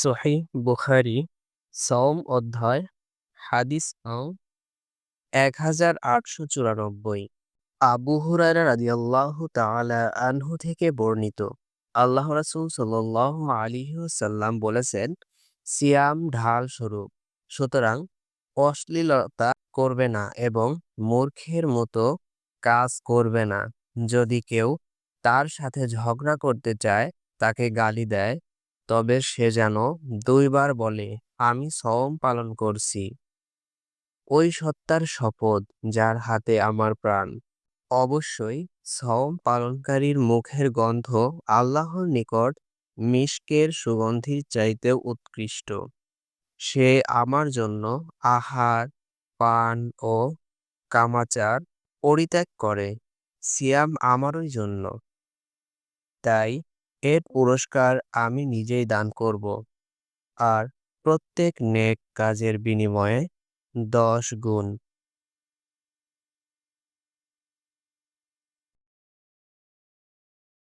সহিহ বুখারী সওম অধ্যায় হাদিস নং 1894। আবু হুরায়রা রাদিয়াল্লাহু তাআলা আনহু থেকে বর্ণিত, আল্লাহ রাসূল সাল্লাল্লাহু আলাইহি ওয়াসাল্লাম বলেছেন, সিয়াম ঢাল স্বরূপ। সুতরাং অশ্লীলতা করবে না এবং মূর্খের মতো কাজ করবে না। যদি কেউ তার সাথে ঝগড়া করতে চায়, তাকে গালি দেয়, তবে সে যেন দুইবার বলে, আমি সওম পালন করছি। ওই সত্তার শপথ যার হাতে আমার প্রাণ, অবশ্যই সওম পালনকারীর মুখের গন্ধ আল্লাহর নিকট মিশকের সুগন্ধির চাইতেও উৎকৃষ্ট। সে আমার জন্য আহার, পান ও কামাচার পরিত্যাগ করে। সিয়াম আমারই জন্য, তাই এর পুরস্কার আমি নিজেই দান করব, আর প্রত্যেক নেক কাজের বিনিময়ে 10 গুণ।